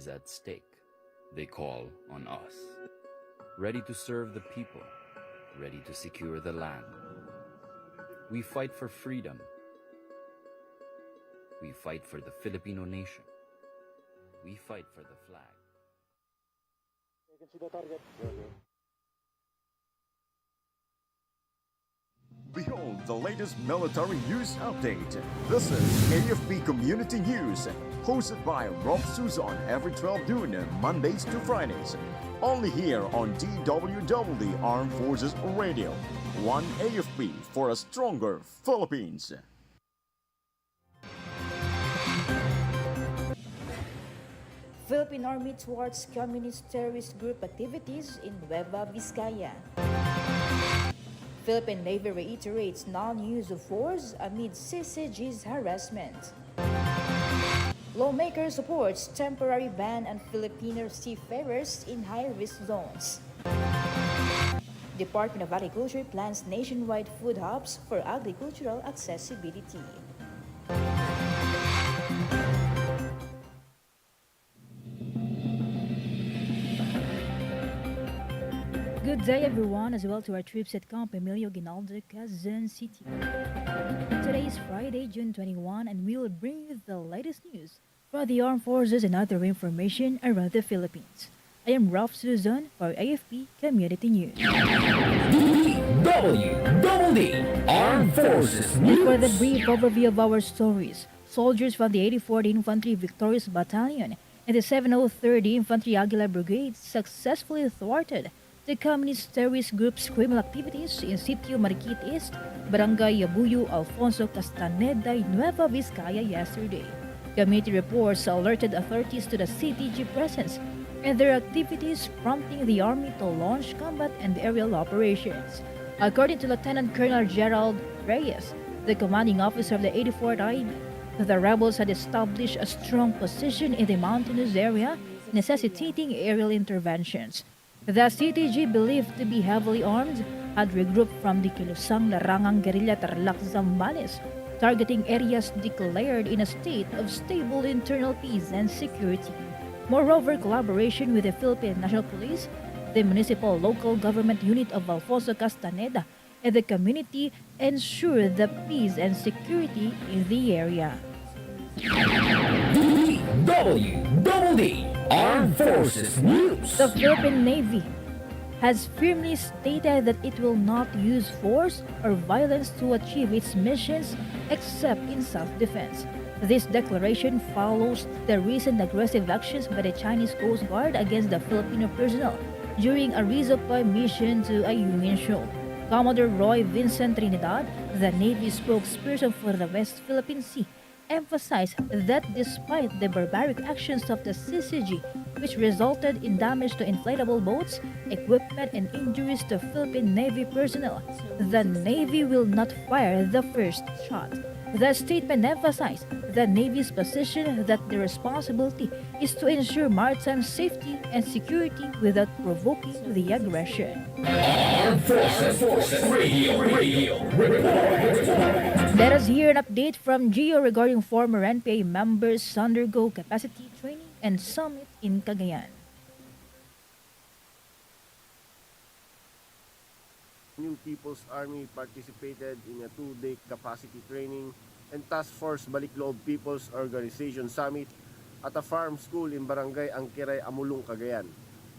is at stake. They call on us, ready to serve the people, ready to secure the land. We fight for freedom. We fight for the Filipino nation. We fight for the flag. Behold the latest military news update. This is AFP Community News, hosted by Rofh Suzon every 12 noon, Mondays to Fridays. Only here on DWDD Armed Forces Radio. One AFP for a stronger Philippines. Philippine Army thwarts communist terrorist group activities in Nueva Vizcaya. Philippine Navy reiterates non-use of force amid CCG's harassment. Lawmaker supports temporary ban on Filipino seafarers in high-risk zones. Department of Agriculture plans nationwide food hubs for agricultural accessibility. Good day everyone, as well to our troops at Camp Emilio Ginaldo, Quezon City. Today is Friday, June 21, and we will bring you the latest news from the armed forces and other information around the Philippines. I am Rofh Suzon for AFP Community News. DWDD Armed Forces News. For the brief overview of our stories, soldiers from the 84th Infantry Victorious Battalion and the 703rd Infantry Aguilar Brigade successfully thwarted the communist terrorist group's criminal activities in Sitio Marikit East, Barangay Yabuyo, Alfonso Castaneda, Nueva Vizcaya yesterday. Community reports alerted authorities to the CTG presence and their activities, prompting the Army to launch combat and aerial operations. According to Lieutenant Colonel Gerald Reyes, the commanding officer of the 84th IB, the rebels had established a strong position in the mountainous area, necessitating aerial interventions. The CTG, believed to be heavily armed, had regrouped from the Kilusang Larangang guerrilla Tarlac Zambales, targeting areas declared in a state of stable internal peace and security. Moreover, collaboration with the Philippine National Police, the municipal local government unit of Alfonso Castaneda, and the community ensured the peace and security in the area. DWDD Armed Forces News. The Philippine Navy has firmly stated that it will not use force or violence to achieve its missions except in self-defense. This declaration follows the recent aggressive actions by the Chinese Coast Guard against the Filipino personnel during a resupply mission to a UN shoal. Commodore Roy Vincent Trinidad, the Navy spokesperson for the West Philippine Sea, emphasized that despite the barbaric actions of the CCG, which resulted in damage to inflatable boats, equipment, and injuries to Philippine Navy personnel, the Navy will not fire the first shot. The statement emphasized the Navy's position that the responsibility is to ensure maritime safety and security without provoking the aggression. Armed Forces Radio Report. Let us hear an update from Gio regarding former NPA members undergo capacity training and summit in Cagayan. New People's Army participated in a 2-day capacity training and Task Force Balikloob People's Organization Summit at a farm school in Barangay Angkiray, Amulong, Cagayan.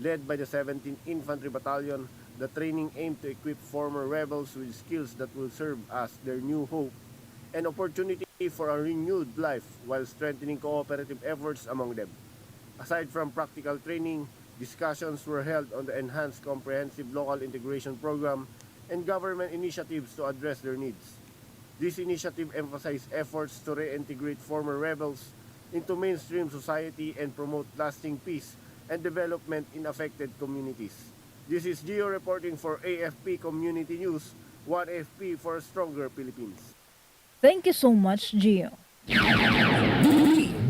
Led by the 17th Infantry Battalion, the training aimed to equip former rebels with skills that will serve as their new hope and opportunity for a renewed life while strengthening cooperative efforts among them. Aside from practical training, discussions were held on the Enhanced Comprehensive Local Integration Program and government initiatives to address their needs. This initiative emphasized efforts to reintegrate former rebels into mainstream society and promote lasting peace and development in affected communities. This is Gio reporting for AFP Community News, one AFP for a stronger Philippines. Thank you so much, Gio.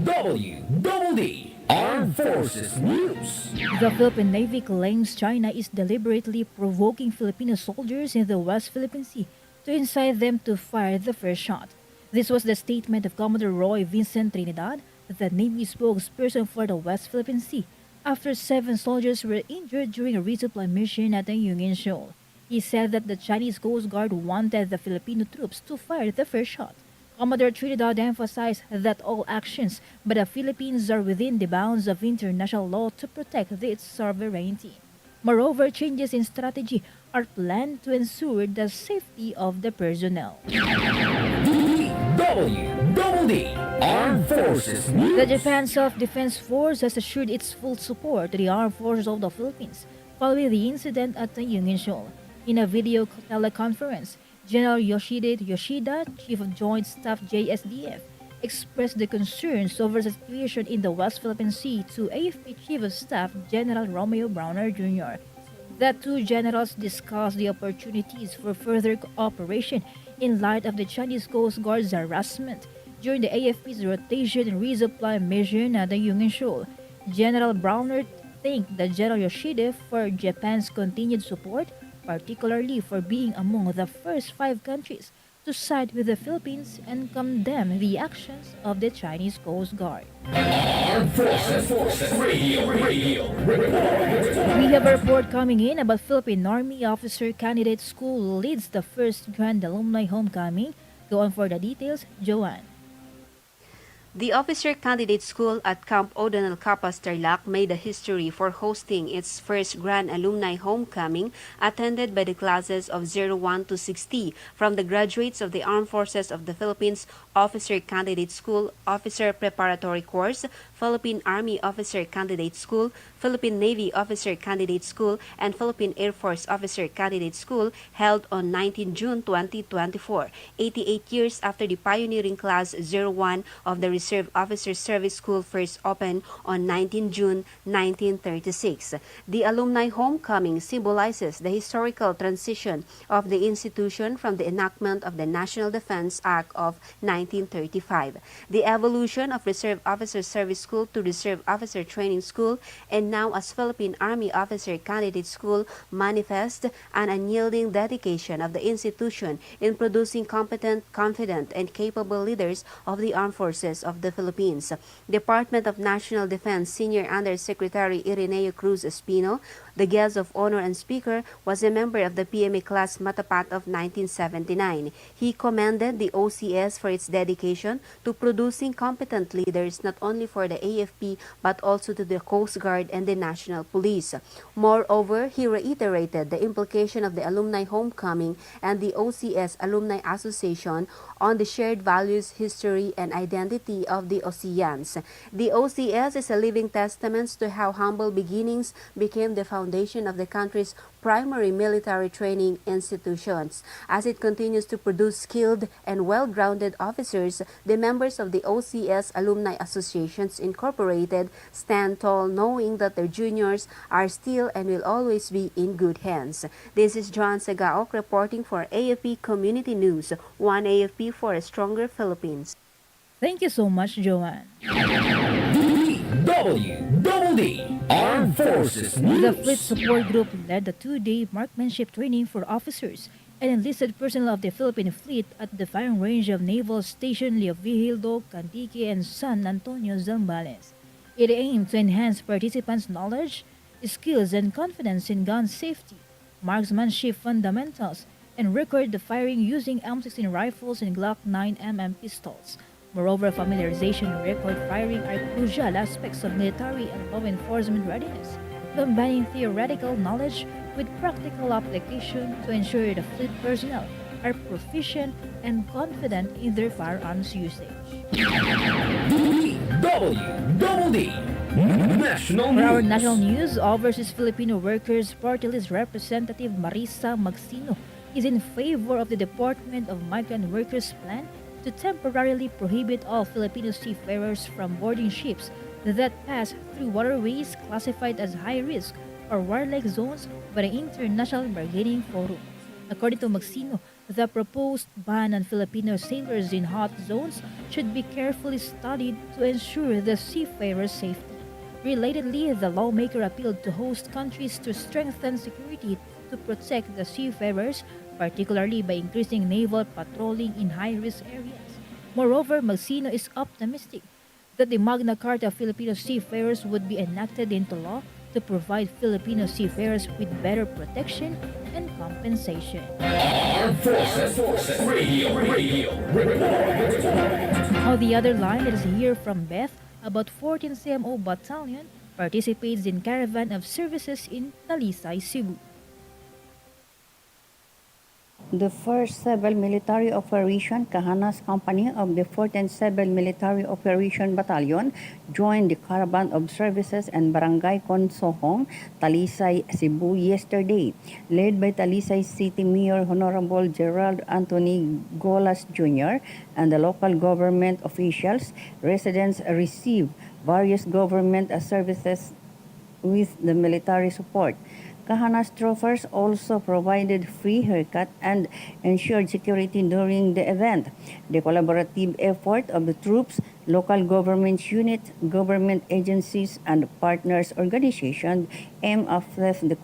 DWDD Armed Forces News. The Philippine Navy claims China is deliberately provoking Filipino soldiers in the West Philippine Sea to incite them to fire the first shot. This was the statement of Commodore Roy Vincent Trinidad, the Navy spokesperson for the West Philippine Sea, after 7 soldiers were injured during a resupply mission at the Union Shoal. He said that the Chinese Coast Guard wanted the Filipino troops to fire the first shot. Commodore Trinidad emphasized that all actions by the Philippines are within the bounds of international law to protect its sovereignty. Moreover, changes in strategy are planned to ensure the safety of the personnel. DWDD Armed Forces The News. Japan Self-Defense Force has assured its full support to the armed forces of the Philippines following the incident at the Union Shoal. In a video teleconference, General Yoshida, Chief of Joint Staff JSDF, expressed the concerns over the situation in the West Philippine Sea to AFP Chief of Staff General Romeo Browner Jr. The two generals discussed the opportunities for further cooperation in light of the Chinese Coast Guard's harassment during the AFP's rotation and resupply mission at the Union Shoal. General Browner thanked the General Yoshida for Japan's continued support, particularly for being among the first 5 countries to side with the Philippines and condemn the actions of the Chinese Coast Guard. Armed Forces Radio. Report. We have a report coming in about Philippine Army Officer Candidate School leads the first Grand Alumni Homecoming. Go on for the details, Joanne. The Officer Candidate School at Camp O'Donnell Capas Tarlac made a history for hosting its first Grand Alumni Homecoming attended by the classes of 01 to 60 from the graduates of the Armed Forces of the Philippines Officer Candidate School, Officer Preparatory Course, Philippine Army Officer Candidate School, Philippine Navy Officer Candidate School, and Philippine Air Force Officer Candidate School held on 19 June 2024, 88 years after the pioneering Class 01 of the Reserve Officer Service School first opened on 19 June 1936. The Alumni Homecoming symbolizes the historical transition of the institution from the enactment of the National Defense Act of 1935, the evolution of Reserve Officer Service School to Reserve Officer Training School, and now as Philippine Army Officer Candidate School manifest an unyielding dedication of the institution in producing competent, confident, and capable leaders of the armed forces of the Philippines. Department of National Defense Senior Undersecretary Ireneo Cruz Espino, the guest of honor and speaker, was a member of the PMA class Matapat of 1979. He commended the OCS for its dedication to producing competent leaders not only for the AFP but also to the Coast Guard and the National Police. Moreover, he reiterated the implication of the Alumni Homecoming and the OCS Alumni Association on the shared values, history, and identity of the OCEANs. The OCS is a living testament to how humble beginnings became the foundation of the country's primary military training institutions. As it continues to produce skilled and well-grounded officers, the members of the OCS Alumni Associations Incorporated stand tall knowing that their juniors are still and will always be in good hands. This is John Sagaok reporting for AFP Community News, one AFP for a stronger Philippines. Thank you so much, Joanne. DWDD Armed Forces The News. Fleet Support Group led the 2-day marksmanship training for officers and enlisted personnel of the Philippine Fleet at the firing range of Naval Station Leovigildo, Cantique, and San Antonio, Zambales. It aimed to enhance participants' knowledge, skills, and confidence in gun safety, marksmanship fundamentals, and record the firing using M16 rifles and Glock 9mm pistols. Moreover, familiarization and record firing are crucial aspects of military and law enforcement readiness, combining theoretical knowledge with practical application to ensure the fleet personnel are proficient and confident in their firearms usage. DWDD National For our News. national news, Overseas Filipino Workers Party List Representative Marisa Magsino is in favor of the Department of Migrant Workers plan to temporarily prohibit all Filipino seafarers from boarding ships that pass through waterways classified as high risk or warlike zones by the International Bargaining Forum. According to Magsino, the proposed ban on Filipino sailors in hot zones should be carefully studied to ensure the seafarers' safety. Relatedly, the lawmaker appealed to host countries to strengthen security to protect the seafarers, particularly by increasing naval patrolling in high-risk areas. Moreover, Magsino is optimistic that the Magna Carta of Filipino seafarers would be enacted into law to provide Filipino seafarers with better protection and compensation. Armed Forces Radio Report. On the other line, let us hear from Beth about 14 CMO Battalion participates in Caravan of Services in Talisay, Cebu. The 1st Civil Military Operation Kahanas Company of the 14th Civil Military Operation Battalion joined the Caravan of Services and Barangay Consohong, Talisay, Cebu yesterday. Led by Talisay City Mayor Honorable Gerald Anthony Golas Jr. and the local government officials, residents received various government services with the military support. Kahanas troopers also provided free haircut and ensured security during the event. The collaborative effort of the troops, local government units, government agencies, and partners organizations aim to uplift the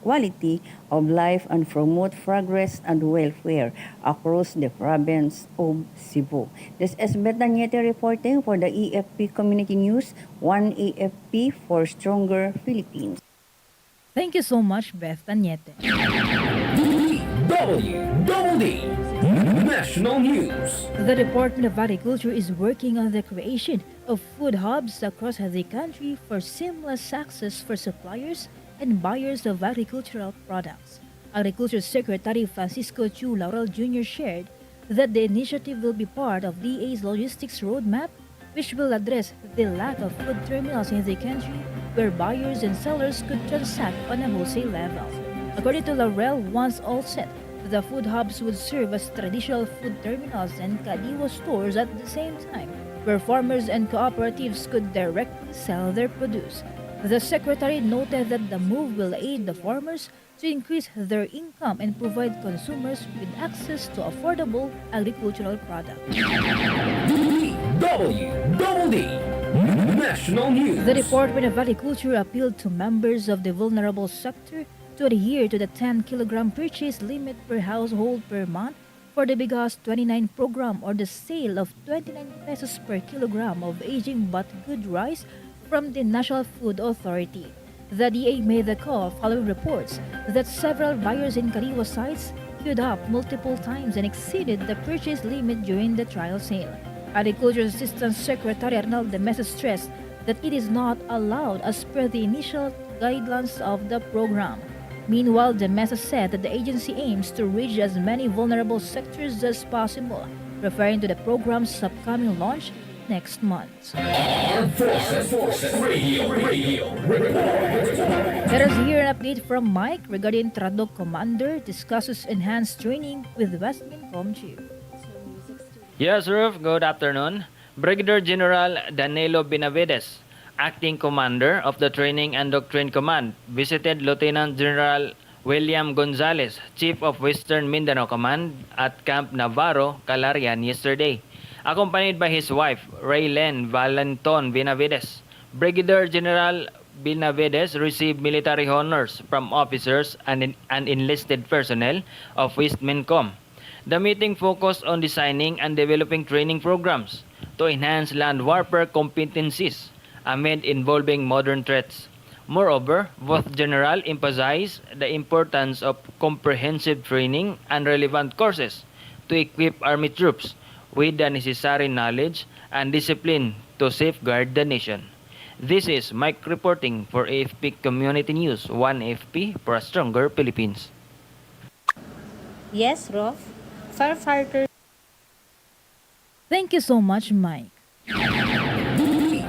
quality of life and promote progress and welfare across the province of Cebu. This is Beth Daniete reporting for the AFP Community News, 1 AFP for Stronger Philippines. Thank you so much, Beth Daniete. DWDD National News. The Department of Agriculture is working on the creation of food hubs across the country for seamless access for suppliers and buyers of agricultural products. Agriculture Secretary Francisco Chu Laurel Jr. shared that the initiative will be part of DA's logistics roadmap, which will address the lack of food terminals in the country where buyers and sellers could transact on a wholesale level. According to Laurel, once all set, the food hubs would serve as traditional food terminals and kadiwa stores at the same time, where farmers and cooperatives could directly sell their produce. The secretary noted that the move will aid the farmers to increase their income and provide consumers with access to affordable agricultural products. DWDD National News. The Department of Agriculture appealed to members of the vulnerable sector to adhere to the 10-kilogram purchase limit per household per month for the Bigas 29 program or the sale of 29 pesos per kilogram of aging but good rice from the National Food Authority. The DA made the call following reports that several buyers in Kariwa sites queued up multiple times and exceeded the purchase limit during the trial sale. Agriculture Assistant Secretary Arnal de Mesa stressed that it is not allowed as per the initial guidelines of the program. Meanwhile, de Mesa said that the agency aims to reach as many vulnerable sectors as possible, referring to the program's upcoming launch next month. Armed Forces Radio Report. Let us hear an update from Mike regarding Tradok Commander discusses enhanced training with West Mincom Chief. Yes, Rofh. Good afternoon. Brigadier General Danilo Benavides, Acting Commander of the Training and Doctrine Command, visited Lieutenant General William Gonzales, Chief of Western Mindanao Command at Camp Navarro, Calarian yesterday, accompanied by his wife, Raylen Valenton Benavides. Brigadier General Benavides received military honors from officers and enlisted personnel of West Mincom. The meeting focused on designing and developing training programs to enhance land warfare competencies amid involving modern threats. Moreover, both general emphasized the importance of comprehensive training and relevant courses to equip Army troops with the necessary knowledge and discipline to safeguard the nation. This is Mike reporting for AFP Community News, 1 AFP for a stronger Philippines. Yes, Rofh. Firefighters. Thank you so much, Mike. DWDD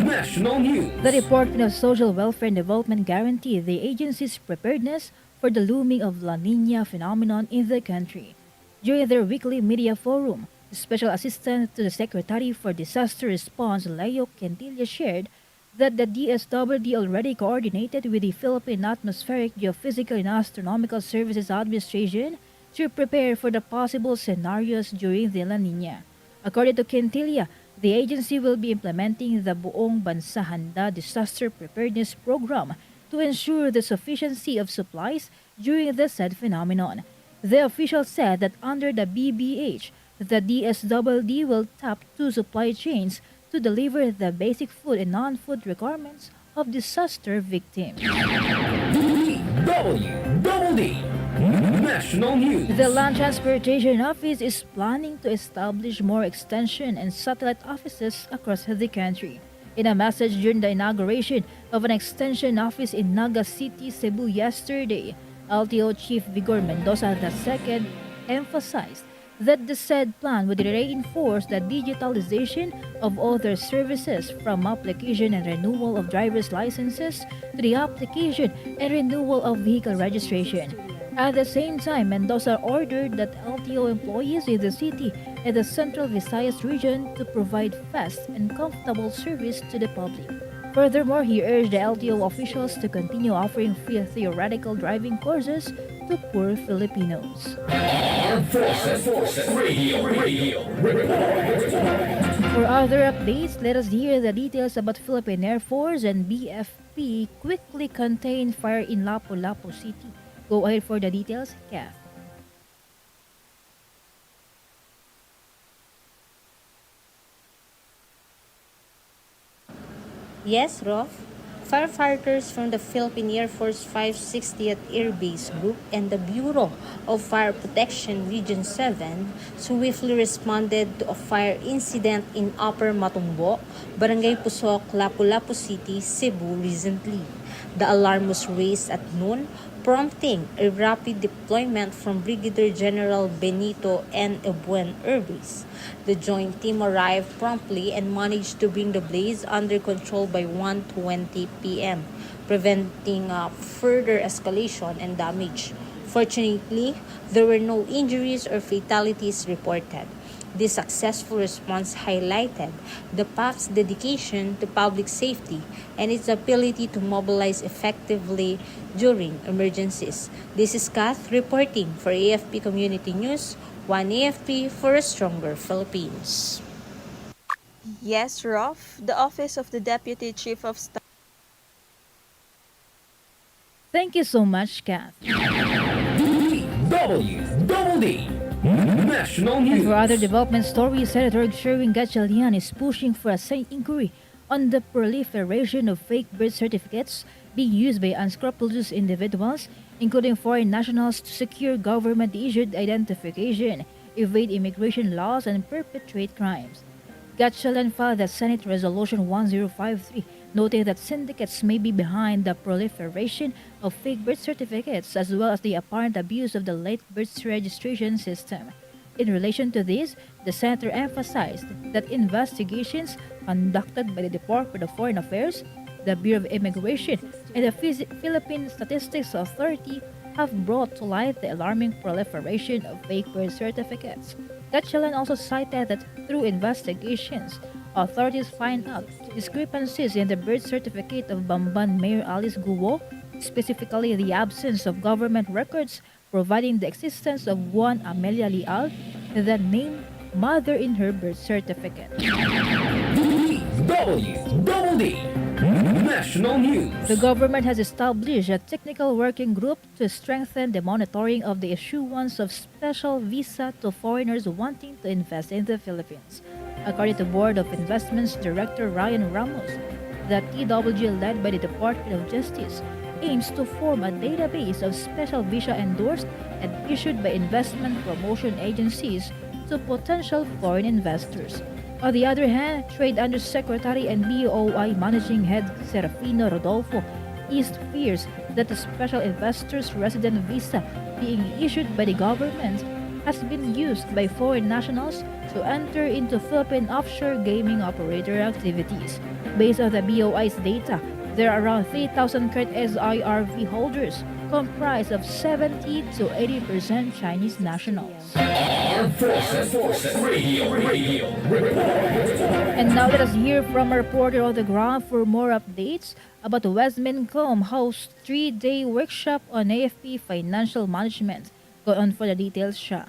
National News. The Department of Social Welfare and Development guaranteed the agency's preparedness for the looming of La Nina phenomenon in the country. During their weekly media forum, the Special Assistant to the Secretary for Disaster Response, Leo Quintilla, shared that the DSWD already coordinated with the Philippine Atmospheric, Geophysical and Astronomical Services Administration to prepare for the possible scenarios during the La Nina. According to Quintilla, the agency will be implementing the Buong Bansa Handa Disaster Preparedness Program to ensure the sufficiency of supplies during the said phenomenon. The official said that under the BBH, The DSWD will tap two supply chains to deliver the basic food and non-food requirements of disaster victims. DWDD National News. The Land Transportation Office is planning to establish more extension and satellite offices across the country. In a message during the inauguration of an extension office in Naga City, Cebu yesterday, LTO Chief Vigor Mendoza II emphasized that the said plan would reinforce the digitalization of other services from application and renewal of driver's licenses to the application and renewal of vehicle registration. At the same time, Mendoza ordered that LTO employees in the city and the Central Visayas region to provide fast and comfortable service to the public. Furthermore, he urged the LTO officials to continue offering free theoretical driving courses to poor Filipinos. Armed Forces Radio Report. For other updates, let us hear the details about Philippine Air Force and BFP quickly contained fire in Lapu-Lapu City. Go ahead for the details, Kath. Yes, Rofh. Firefighters from the Philippine Air Force 560th Air Base Group and the Bureau of Fire Protection Region 7 swiftly responded to a fire incident in Upper Matungbo, Barangay Pusok, Lapu-Lapu City, Cebu recently. The alarm was raised at noon, prompting a rapid deployment from Brigadier General Benito N. Ebuen Urbis. The joint team arrived promptly and managed to bring the blaze under control by 1:20 p.m., preventing further escalation and damage. Fortunately, there were no injuries or fatalities reported. This successful response highlighted the PAF's dedication to public safety and its ability to mobilize effectively during emergencies. This is Kath reporting for AFP Community News, one AFP for a stronger Philippines. Yes, Rofh, the Office of the Deputy Chief of Staff. Thank you so much, Kath. DWDD National And News. for other development stories, Senator Sherwin Gatchalian is pushing for a Senate inquiry on the proliferation of fake birth certificates being used by unscrupulous individuals, including foreign nationals, to secure government-issued identification, evade immigration laws, and perpetrate crimes. Gatchalian filed the Senate Resolution 1053, noting that syndicates may be behind the proliferation of fake birth certificates as well as the apparent abuse of the late birth registration system. In relation to this, the senator emphasized that investigations conducted by the Department of Foreign Affairs, the Bureau of Immigration, and the Philippine Statistics Authority have brought to light the alarming proliferation of fake birth certificates. Gatchalian also cited that through investigations, authorities find out discrepancies in the birth certificate of Bamban Mayor Alice Guo, specifically the absence of government records providing the existence of one Amelia Leal, the named mother in her birth certificate. DWDD National News. The government has established a technical working group to strengthen the monitoring of the issuance of special visa to foreigners wanting to invest in the Philippines. According to Board of Investments Director Ryan Ramos, the TWG led by the Department of Justice aims to form a database of special visa endorsed and issued by investment promotion agencies to potential foreign investors. On the other hand, Trade Undersecretary and BOI Managing Head Serafino Rodolfo eased fears that the special investors' resident visa being issued by the government has been used by foreign nationals to enter into Philippine offshore gaming operator activities. Based on the BOI's data, there are around 3,000 current SIRV holders, comprised of 70 to 80% Chinese nationals. Armed Forces Radio Report. And now let us hear from a reporter on the ground for more updates about the Westmincom hosts 3-day workshop on AFP financial management. Go on for the details, Sha.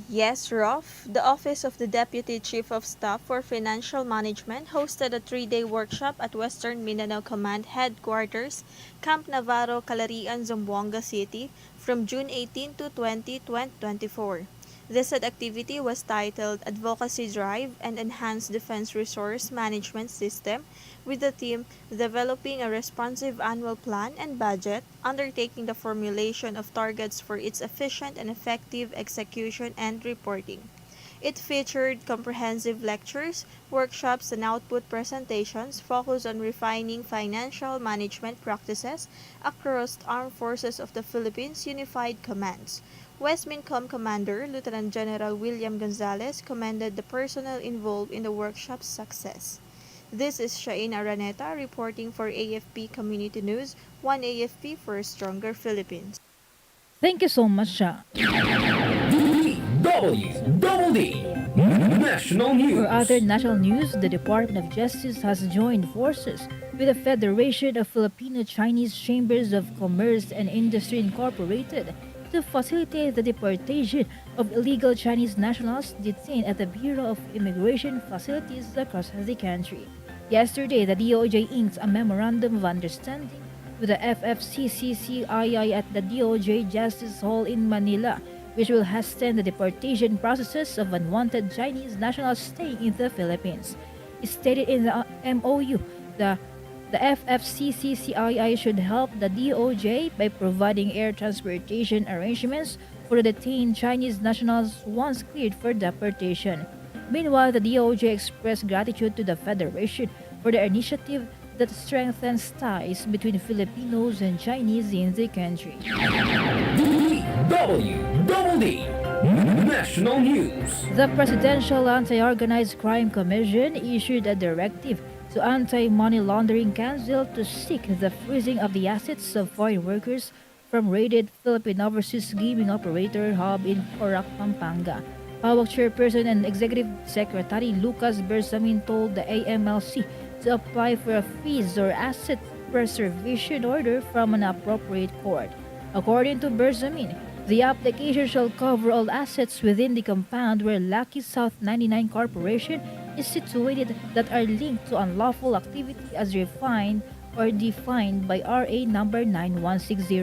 Yes, Rofh, the Office of the Deputy Chief of Staff for Financial Management hosted a 3-day workshop at Western Mindanao Command Headquarters, Camp Navarro, Calarian, Zamboanga City from June 18 to 20, 2024. The said activity was titled Advocacy Drive and Enhanced Defense Resource Management System, with the theme Developing a Responsive Annual Plan and Budget, undertaking the formulation of targets for its efficient and effective execution and reporting. It featured comprehensive lectures, workshops, and output presentations focused on refining financial management practices across Armed Forces of the Philippines Unified Commands. West Mincom Commander Lieutenant General William Gonzalez commended the personnel involved in the workshop's success. This is Shain Araneta reporting for AFP Community News, 1 AFP for a Stronger Philippines. Thank you so much, Sha. DWDD National News. For other national news, the Department of Justice has joined forces with the Federation of Filipino-Chinese Chambers of Commerce and Industry Incorporated to facilitate the deportation of illegal Chinese nationals detained at the Bureau of Immigration facilities across the country. Yesterday, the DOJ inked a memorandum of understanding with the FFCCCII at the DOJ Justice Hall in Manila, which will hasten the deportation processes of unwanted Chinese nationals staying in the Philippines. It stated in the MOU, the FFCCCII should help the DOJ by providing air transportation arrangements for the detained Chinese nationals once cleared for deportation. Meanwhile, the DOJ expressed gratitude to the Federation for the initiative that strengthens ties between Filipinos and Chinese in the country. DWDD National News. The Presidential Anti-Organized Crime Commission issued a directive to Anti-Money Laundering Council to seek the freezing of the assets of foreign workers from raided Philippine overseas gaming operator hub in Corac, Pampanga. PAWAC Chairperson and Executive Secretary Lucas Bersamin told the AMLC to apply for a freeze or asset preservation order from an appropriate court. According to Bersamin, the application shall cover all assets within the compound where Lucky South 99 Corporation is situated that are linked to unlawful activity as refined or defined by RA number 9160.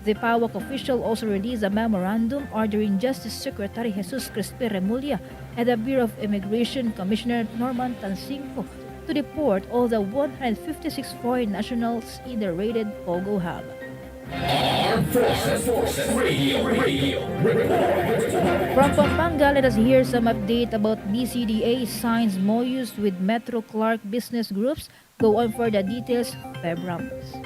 The PAWAC official also released a memorandum ordering Justice Secretary Jesus Crispe Remulla and the Bureau of Immigration Commissioner Norman Tansinco to deport all the 156 foreign nationals in the raided Pogo Hub. Armed Forces Radio Report. From Pampanga, let us hear some update about BCDA signs MOUs with Metro Clark business groups. Go on for the details, Feb Ramos.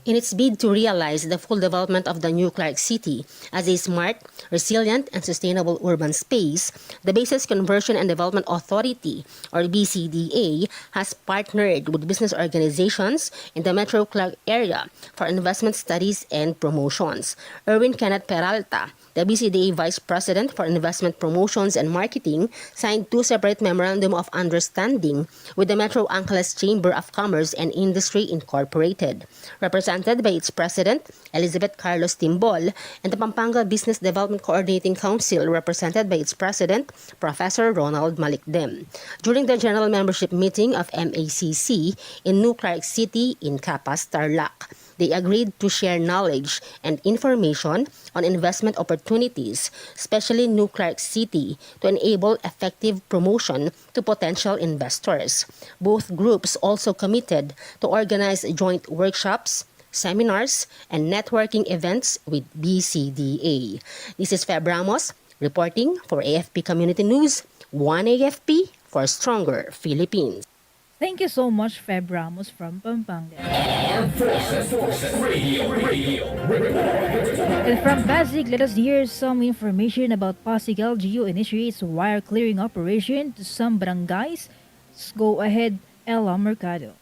In its bid to realize the full development of the new Clark City as a smart, resilient, and sustainable urban space, the Bases Conversion and Development Authority, or BCDA, has partnered with business organizations in the Metro Clark area for investment studies and promotions. Erwin Kenneth Peralta, the BCDA Vice President for Investment Promotions and Marketing, signed two separate Memorandum of Understanding with the Metro Angeles Chamber of Commerce and Industry Incorporated, represented by its President, Elizabeth Carlos Timbol, and the Pampanga Business Development Coordinating Council, represented by its President, Professor Ronald Malikdem, during the General Membership Meeting of MACC in New Clark City in Capas, Tarlac. They agreed to share knowledge and information on investment opportunities, especially New Clark City, to enable effective promotion to potential investors. Both groups also committed to organize joint workshops, seminars, and networking events with BCDA. This is Feb Ramos reporting for AFP Community News, 1 AFP for Stronger Philippines. Thank you so much, Feb Ramos from Pampanga. Armed Forces Radio Report. And from Pasig, let us hear some information about Pasig LGU initiates wire clearing operation to some barangays. Let's go ahead, Ella Mercado.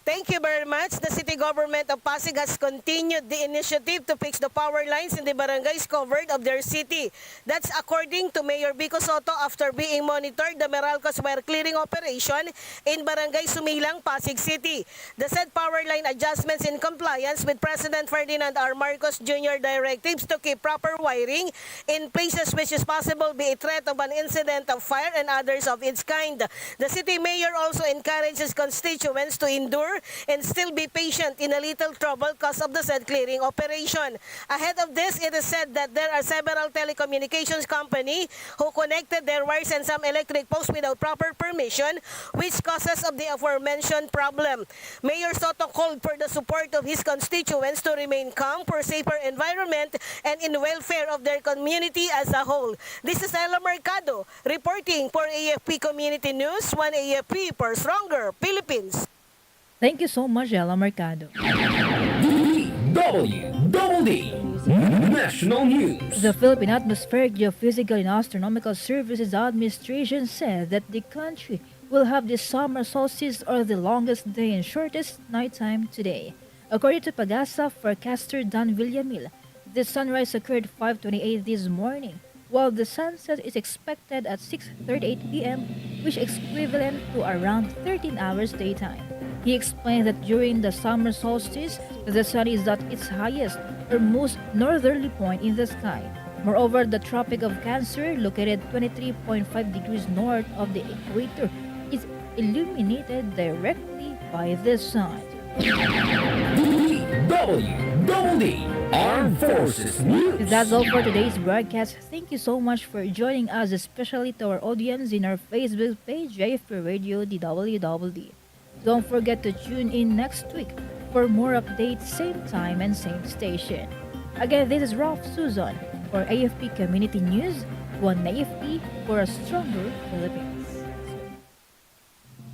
Thank you very much. The city government of Pasig has continued the initiative to fix the power lines in the barangays covered of their city. That's according to Mayor Vico Soto after being monitored the Meralcos wire clearing operation in Barangay Sumilang, Pasig City. The said power line adjustments in compliance with President Ferdinand R. Marcos Jr. directives to keep proper wiring in places which is possible be a threat of an incident of fire and others of its kind. The city mayor also encourages constituents to endure and still be patient in a little trouble because of the said clearing operation. Ahead of this, it is said that there are several telecommunications company who connected their wires and some electric posts without proper permission, which causes of the aforementioned problem. Mayor Soto called for the support of his constituents to remain calm for safer environment and in welfare of their community as a whole. This is Ella Mercado reporting for AFP Community News, 1 AFP for Stronger Philippines. Thank you so much, Ella Mercado. DWDD National News. The Philippine Atmospheric, Geophysical and Astronomical Services Administration said that the country will have the summer solstice or the longest day and shortest nighttime today. According to Pagasa forecaster Dan Villamil, the sunrise occurred 5:28 this morning, while the sunset is expected at 6:38 p.m., which is equivalent to around 13 hours daytime. He explained that during the summer solstice, the sun is at its highest or most northerly point in the sky. Moreover, the Tropic of Cancer, located 23.5 degrees north of the equator, is illuminated directly by the sun. DWDD Armed Forces News. That's all for today's broadcast. Thank you so much for joining us, especially to our audience in our Facebook page, AFP Radio DWDD. Don't forget to tune in next week for more updates, same time and same station. Again, this is Rofh Suzon for AFP Community News, 1 AFP for a stronger Philippines.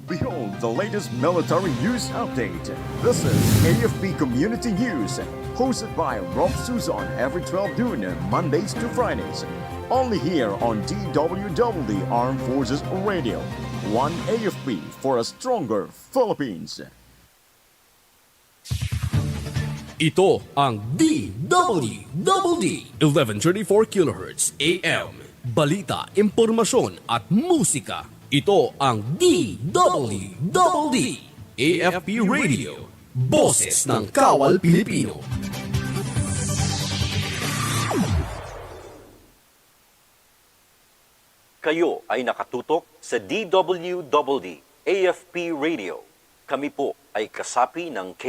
Behold the latest military news update. This is AFP Community News, hosted by Rofh Suzon every 12 noon, Mondays to Fridays. Only here on DWDD Armed Forces Radio. 1 AFP for a stronger Philippines. Ito ang DWDD 1134 kHz AM. Balita, impormasyon at musika. Ito ang DWDD AFP Radio. Boses ng Kawal Pilipino. Kayo ay nakatutok sa DWDD AFP Radio. Kami po ay kasapi ng